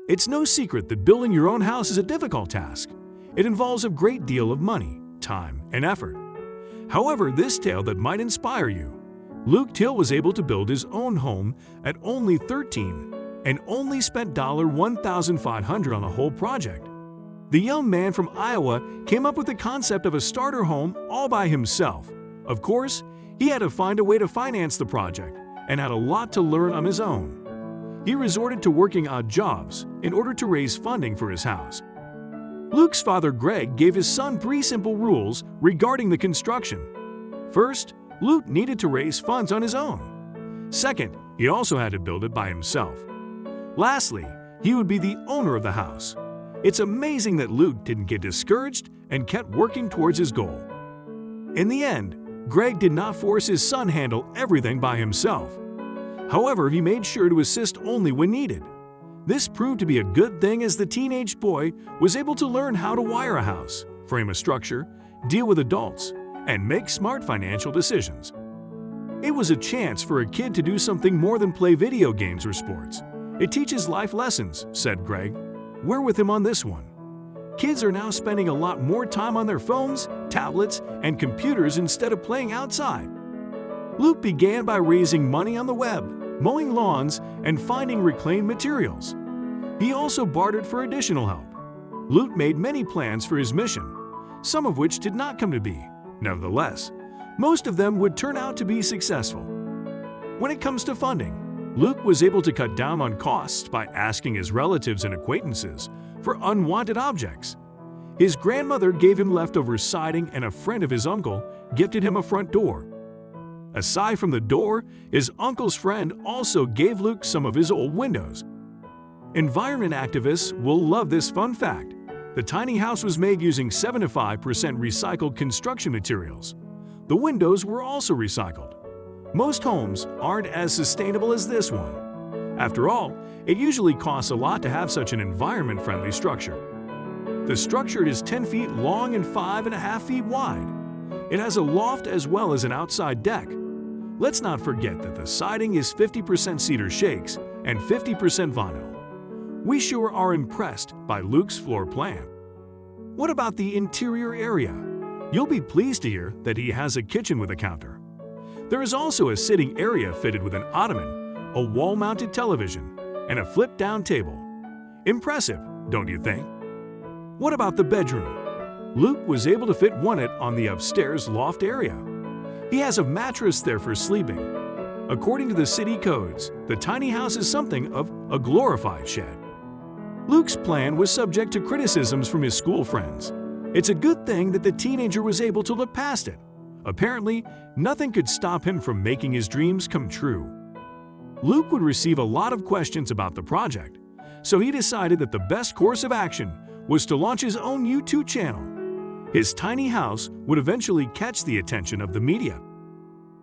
It's no secret that building your own house is a difficult task. It involves a great deal of money, time, and effort. However, this tale that might inspire you. Luke Thill was able to build his own home at only 13 and only spent $1,500 on the whole project. The young man from Iowa came up with the concept of a starter home all by himself. Of course, he had to find a way to finance the project and had a lot to learn on his own. He resorted to working odd jobs in order to raise funding for his house. Luke's father Greg gave his son 3 simple rules regarding the construction. First, Luke needed to raise funds on his own. Second, he also had to build it by himself. Lastly, he would be the owner of the house. It's amazing that Luke didn't get discouraged and kept working towards his goal. In the end, Greg did not force his son to handle everything by himself. However, he made sure to assist only when needed. This proved to be a good thing as the teenage boy was able to learn how to wire a house, frame a structure, deal with adults, and make smart financial decisions. It was a chance for a kid to do something more than play video games or sports. It teaches life lessons, said Greg. We're with him on this one. Kids are now spending a lot more time on their phones, tablets, and computers instead of playing outside. Luke began by raising money on the web, mowing lawns, and finding reclaimed materials. He also bartered for additional help. Luke made many plans for his mission, some of which did not come to be. Nevertheless, most of them would turn out to be successful. When it comes to funding, Luke was able to cut down on costs by asking his relatives and acquaintances for unwanted objects. His grandmother gave him leftover siding and a friend of his uncle gifted him a front door. Aside from the door, his uncle's friend also gave Luke some of his old windows. Environment activists will love this fun fact. The tiny house was made using 75% recycled construction materials. The windows were also recycled. Most homes aren't as sustainable as this one. After all, it usually costs a lot to have such an environment-friendly structure. The structure is 10 feet long and 5.5 feet wide. It has a loft as well as an outside deck. Let's not forget that the siding is 50% cedar shakes and 50% vinyl. We sure are impressed by Luke's floor plan. What about the interior area? You'll be pleased to hear that he has a kitchen with a counter. There is also a sitting area fitted with an ottoman, a wall-mounted television, and a flip-down table. Impressive, don't you think? What about the bedroom? Luke was able to fit one on the upstairs loft area. He has a mattress there for sleeping. According to the city codes, the tiny house is something of a glorified shed. Luke's plan was subject to criticisms from his school friends. It's a good thing that the teenager was able to look past it. Apparently, nothing could stop him from making his dreams come true. Luke would receive a lot of questions about the project, so he decided that the best course of action was to launch his own YouTube channel. His tiny house would eventually catch the attention of the media.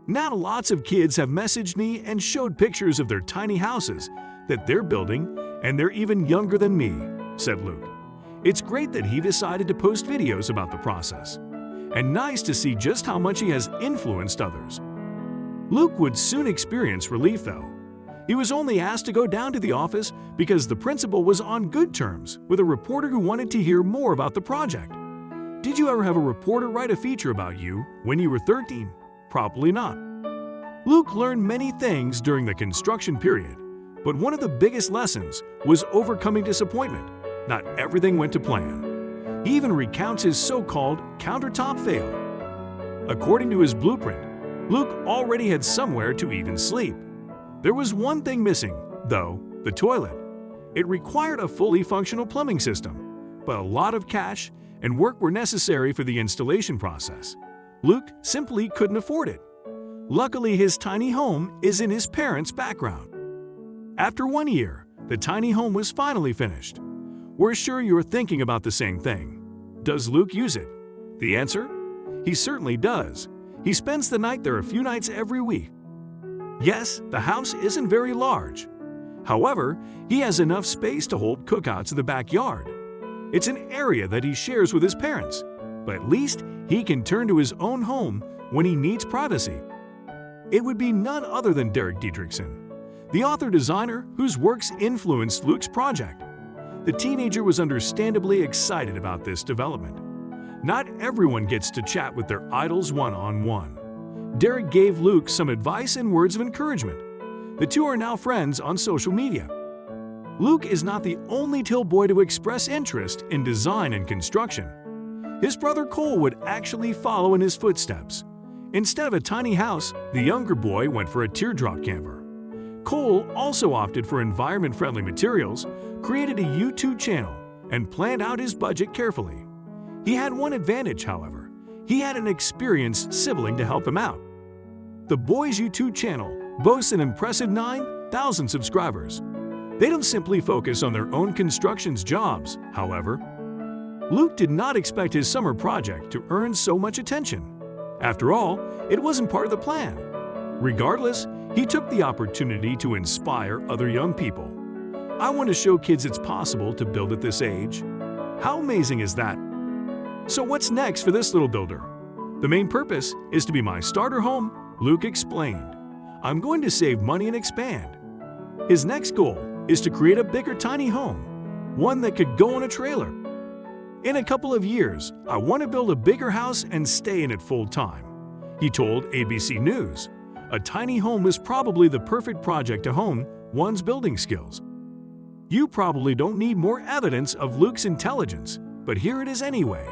Now lots of kids have messaged me and showed pictures of their tiny houses that they're building, and they're even younger than me, said Luke. It's great that he decided to post videos about the process. And nice to see just how much he has influenced others. Luke would soon experience relief though. He was only asked to go down to the office because the principal was on good terms with a reporter who wanted to hear more about the project. Did you ever have a reporter write a feature about you when you were 13? Probably not. Luke learned many things during the construction period, but one of the biggest lessons was overcoming disappointment. Not everything went to plan. He even recounts his so-called countertop fail. According to his blueprint, Luke already had somewhere to even sleep. There was one thing missing, though, the toilet. It required a fully functional plumbing system, but a lot of cash and work were necessary for the installation process. Luke simply couldn't afford it. Luckily, his tiny home is in his parents' background. After 1 year, the tiny home was finally finished. We're sure you're thinking about the same thing. Does Luke use it? The answer? He certainly does. He spends the night there a few nights every week. Yes, the house isn't very large. However, he has enough space to hold cookouts in the backyard. It's an area that he shares with his parents, but at least he can turn to his own home when he needs privacy. It would be none other than Derek Dietrichson, the author-designer whose works influenced Luke's project. The teenager was understandably excited about this development. Not everyone gets to chat with their idols one-on-one. Derek gave Luke some advice and words of encouragement. The two are now friends on social media. Luke is not the only Thill boy to express interest in design and construction. His brother Cole would actually follow in his footsteps. Instead of a tiny house, the younger boy went for a teardrop camper. Cole also opted for environment-friendly materials, created a YouTube channel, and planned out his budget carefully. He had one advantage, however. He had an experienced sibling to help him out. The boys' YouTube channel boasts an impressive 9,000 subscribers. They don't simply focus on their own construction's jobs, however. Luke did not expect his summer project to earn so much attention. After all, it wasn't part of the plan. Regardless, he took the opportunity to inspire other young people. I want to show kids it's possible to build at this age. How amazing is that? So what's next for this little builder? The main purpose is to be my starter home, Luke explained. I'm going to save money and expand. His next goal is to create a bigger tiny home, one that could go on a trailer. In a couple of years, I want to build a bigger house and stay in it full time, he told ABC News. A tiny home is probably the perfect project to hone one's building skills. You probably don't need more evidence of Luke's intelligence, but here it is anyway.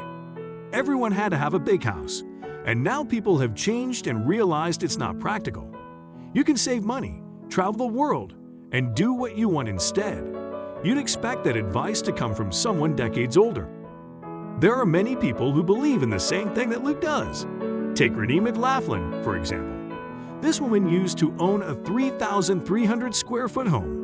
Everyone had to have a big house, and now people have changed and realized it's not practical. You can save money, travel the world, and do what you want instead. You'd expect that advice to come from someone decades older. There are many people who believe in the same thing that Luke does. Take Renee McLaughlin, for example. This woman used to own a 3,300 square foot home.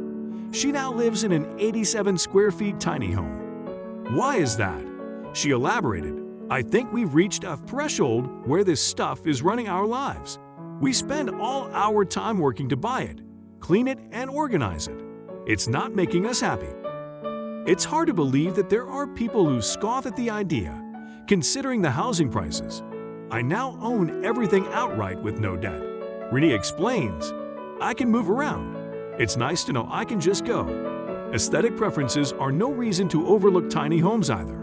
She now lives in an 87 square feet tiny home. Why is that? She elaborated, I think we've reached a threshold where this stuff is running our lives. We spend all our time working to buy it, clean it, and organize it. It's not making us happy. It's hard to believe that there are people who scoff at the idea, considering the housing prices. I now own everything outright with no debt. Renee explains, I can move around. It's nice to know I can just go. Aesthetic preferences are no reason to overlook tiny homes either.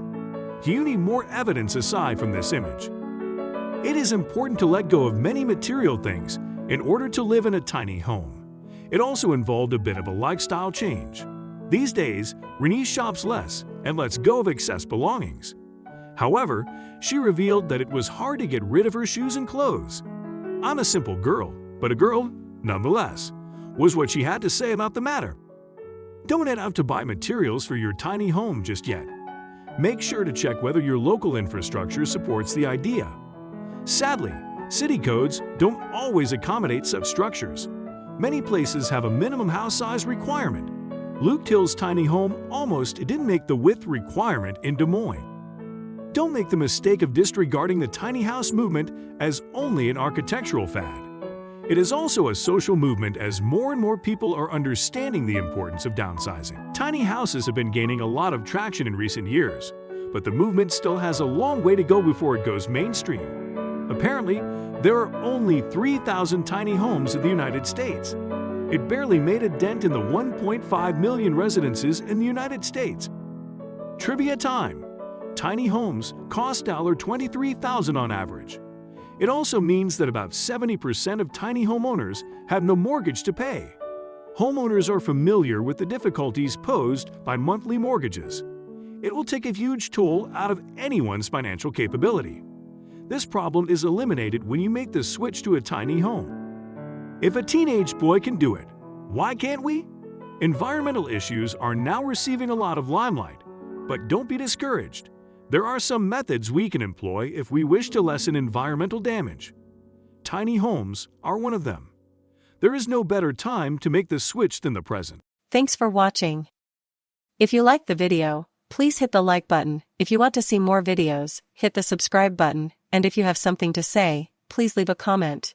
You need more evidence aside from this image. It is important to let go of many material things in order to live in a tiny home. It also involved a bit of a lifestyle change. These days, Renee shops less and lets go of excess belongings. However, she revealed that it was hard to get rid of her shoes and clothes. I'm a simple girl, but a girl nonetheless, was what she had to say about the matter. Don't head out to buy materials for your tiny home just yet. Make sure to check whether your local infrastructure supports the idea. Sadly, city codes don't always accommodate such structures. Many places have a minimum house size requirement. Luke Thill's tiny home almost didn't make the width requirement in Des Moines. Don't make the mistake of disregarding the tiny house movement as only an architectural fad. It is also a social movement as more and more people are understanding the importance of downsizing. Tiny houses have been gaining a lot of traction in recent years, but the movement still has a long way to go before it goes mainstream. Apparently, there are only 3,000 tiny homes in the United States. It barely made a dent in the 1.5 million residences in the United States. Trivia time! Tiny homes cost $23,000 on average. It also means that about 70% of tiny homeowners have no mortgage to pay. Homeowners are familiar with the difficulties posed by monthly mortgages. It will take a huge toll out of anyone's financial capability. This problem is eliminated when you make the switch to a tiny home. If a teenage boy can do it, why can't we? Environmental issues are now receiving a lot of limelight, but don't be discouraged. There are some methods we can employ if we wish to lessen environmental damage. Tiny homes are one of them. There is no better time to make the switch than the present. Thanks for watching. If you liked the video, please hit the like button. If you want to see more videos, hit the subscribe button, and if you have something to say, please leave a comment.